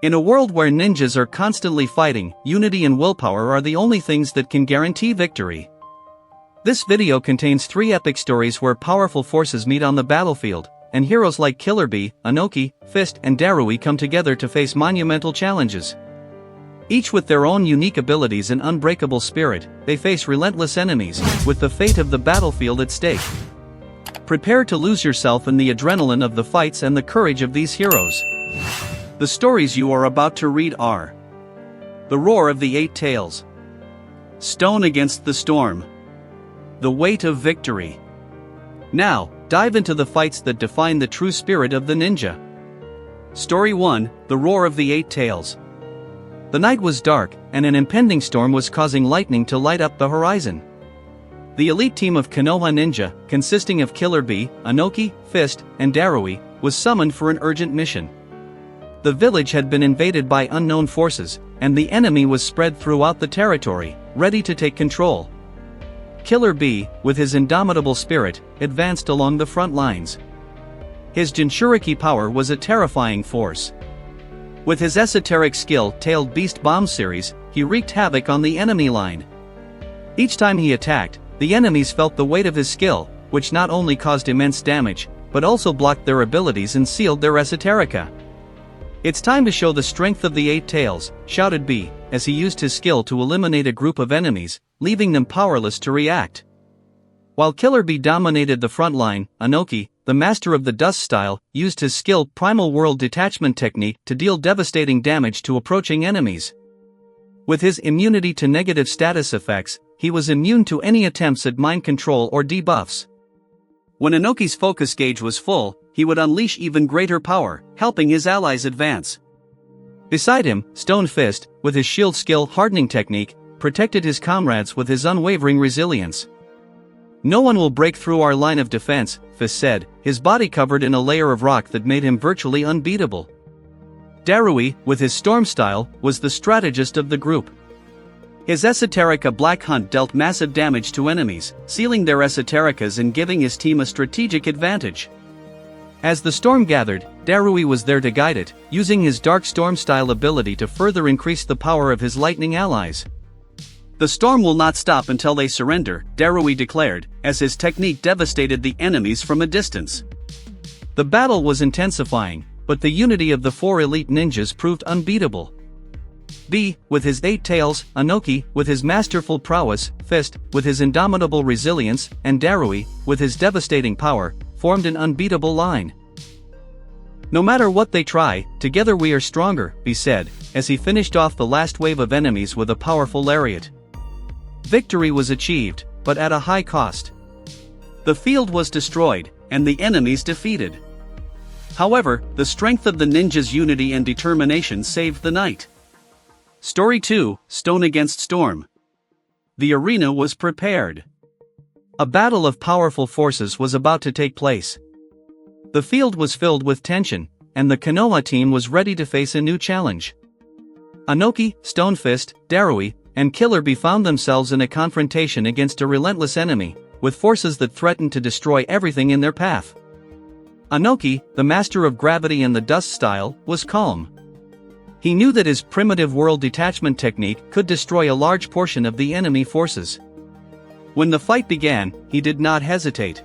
In a world where ninjas are constantly fighting, unity and willpower are the only things that can guarantee victory. This video contains 3 epic stories where powerful forces meet on the battlefield, and heroes like Killer Bee, Inoki, Fist, and Darui come together to face monumental challenges. Each with their own unique abilities and unbreakable spirit, they face relentless enemies, with the fate of the battlefield at stake. Prepare to lose yourself in the adrenaline of the fights and the courage of these heroes. The stories you are about to read are: The Roar of the Eight Tails, Stone Against the Storm, The Weight of Victory. Now, dive into the fights that define the true spirit of the ninja. Story 1, The Roar of the Eight Tails. The night was dark, and an impending storm was causing lightning to light up the horizon. The elite team of Konoha Ninja, consisting of Killer Bee, Inoki, Fist, and Darui, was summoned for an urgent mission. The village had been invaded by unknown forces, and the enemy was spread throughout the territory, ready to take control. Killer Bee, with his indomitable spirit, advanced along the front lines. His Jinchuriki power was a terrifying force. With his esoteric skill Tailed Beast Bomb series, he wreaked havoc on the enemy line. Each time he attacked, the enemies felt the weight of his skill, which not only caused immense damage, but also blocked their abilities and sealed their esoterica. "It's time to show the strength of the Eight Tails," shouted Bee, as he used his skill to eliminate a group of enemies, leaving them powerless to react. While Killer Bee dominated the front line, Inoki, the master of the dust style, used his skilled Primal World Detachment technique to deal devastating damage to approaching enemies. With his immunity to negative status effects, he was immune to any attempts at mind control or debuffs. When Inoki's focus gauge was full, he would unleash even greater power, helping his allies advance. Beside him, Stone Fist, with his shield skill hardening technique, protected his comrades with his unwavering resilience. "No one will break through our line of defense," Fist said, his body covered in a layer of rock that made him virtually unbeatable. Darui, with his storm style, was the strategist of the group. His Esoterica Black Hunt dealt massive damage to enemies, sealing their esotericas and giving his team a strategic advantage. As the storm gathered, Darui was there to guide it, using his Dark Storm style ability to further increase the power of his lightning allies. "The storm will not stop until they surrender," Darui declared, as his technique devastated the enemies from a distance. The battle was intensifying, but the unity of the 4 elite ninjas proved unbeatable. Bee, with his 8 tails, Inoki, with his masterful prowess, Fist, with his indomitable resilience, and Darui, with his devastating power, formed an unbeatable line. "No matter what they try, together we are stronger," Bee said, as he finished off the last wave of enemies with a powerful lariat. Victory was achieved, but at a high cost. The field was destroyed, and the enemies defeated. However, the strength of the ninjas' unity and determination saved the night. Story 2, Stone Against Storm. The arena was prepared. A battle of powerful forces was about to take place. The field was filled with tension, and the Konoha team was ready to face a new challenge. Inoki, Stone Fist, Darui, and Killer Bee found themselves in a confrontation against a relentless enemy, with forces that threatened to destroy everything in their path. Inoki, the master of gravity and the dust style, was calm. He knew that his primitive world detachment technique could destroy a large portion of the enemy forces. When the fight began, he did not hesitate.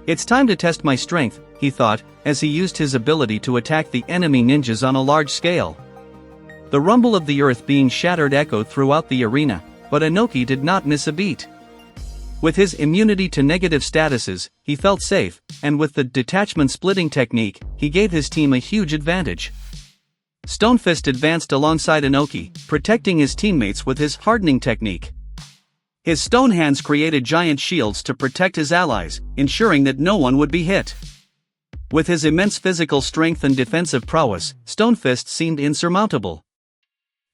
"It's time to test my strength," he thought, as he used his ability to attack the enemy ninjas on a large scale. The rumble of the earth being shattered echoed throughout the arena, but Inoki did not miss a beat. With his immunity to negative statuses, he felt safe, and with the detachment splitting technique, he gave his team a huge advantage. Stone Fist advanced alongside Inoki, protecting his teammates with his hardening technique. His stone hands created giant shields to protect his allies, ensuring that no one would be hit. With his immense physical strength and defensive prowess, Stone Fist seemed insurmountable.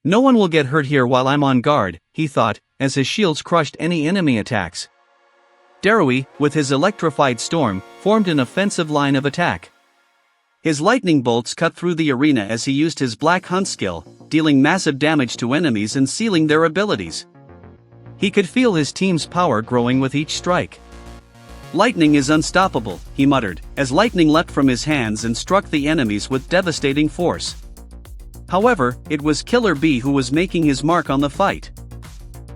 "No one will get hurt here while I'm on guard," he thought, as his shields crushed any enemy attacks. Darui, with his electrified storm, formed an offensive line of attack. His lightning bolts cut through the arena as he used his Black Hunt skill, dealing massive damage to enemies and sealing their abilities. He could feel his team's power growing with each strike. "Lightning is unstoppable," he muttered, as lightning leapt from his hands and struck the enemies with devastating force. However, it was Killer Bee who was making his mark on the fight.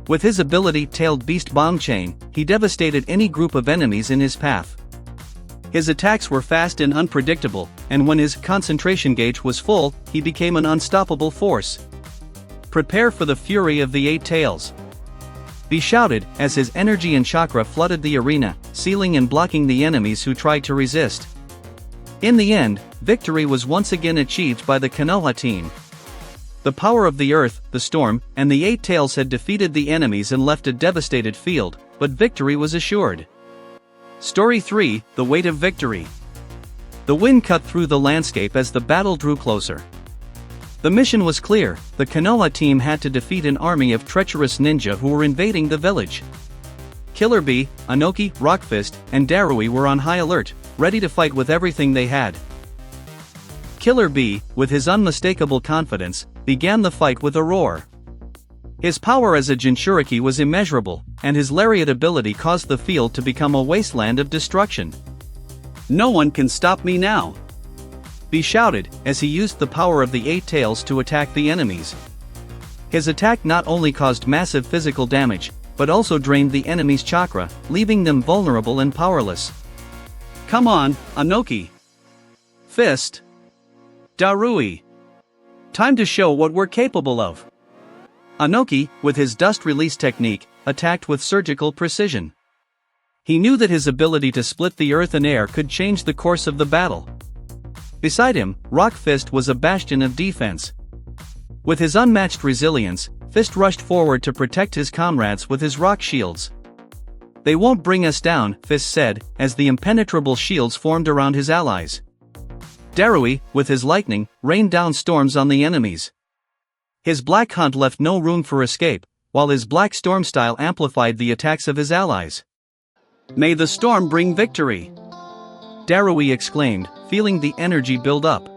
With his ability Tailed Beast Bomb Chain, he devastated any group of enemies in his path. His attacks were fast and unpredictable, and when his concentration gauge was full, he became an unstoppable force. Prepare for the fury of the 8 tails. Bee shouted, as his energy and chakra flooded the arena, sealing and blocking the enemies who tried to resist. In the end, victory was once again achieved by the Konoha team. The power of the earth, the storm, and the 8 tails had defeated the enemies and left a devastated field, but victory was assured. Story 3, The Weight of Victory. The wind cut through the landscape as the battle drew closer. The mission was clear: the Konoha team had to defeat an army of treacherous ninja who were invading the village. Killer Bee, Anoki, Rockfist, and Darui were on high alert, ready to fight with everything they had. Killer Bee, with his unmistakable confidence, began the fight with a roar. His power as a Jinchuriki was immeasurable, and his lariat ability caused the field to become a wasteland of destruction. "No one can stop me now!" Bee shouted, as he used the power of the 8 tails to attack the enemies. His attack not only caused massive physical damage, but also drained the enemy's chakra, leaving them vulnerable and powerless. "Come on, Anoki! Fist! Darui! Time to show what we're capable of!" Anoki, with his dust release technique, attacked with surgical precision. He knew that his ability to split the earth and air could change the course of the battle. Beside him, Rock Fist was a bastion of defense. With his unmatched resilience, Fist rushed forward to protect his comrades with his rock shields. "They won't bring us down," Fist said, as the impenetrable shields formed around his allies. Darui, with his lightning, rained down storms on the enemies. His Black Hunt left no room for escape, while his Black Storm style amplified the attacks of his allies. "May the storm bring victory!" Darui exclaimed, feeling the energy build up.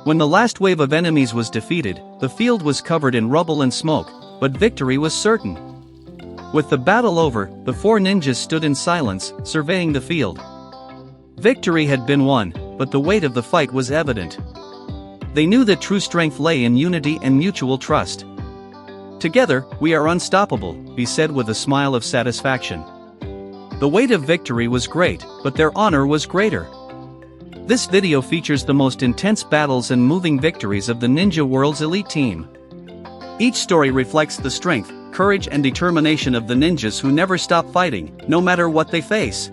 When the last wave of enemies was defeated, the field was covered in rubble and smoke, but victory was certain. With the battle over, the 4 ninjas stood in silence, surveying the field. Victory had been won, but the weight of the fight was evident. They knew that true strength lay in unity and mutual trust. "Together, we are unstoppable," Bee said with a smile of satisfaction. The weight of victory was great, but their honor was greater. This video features the most intense battles and moving victories of the Ninja World's elite team. Each story reflects the strength, courage and determination of the ninjas who never stop fighting, no matter what they face.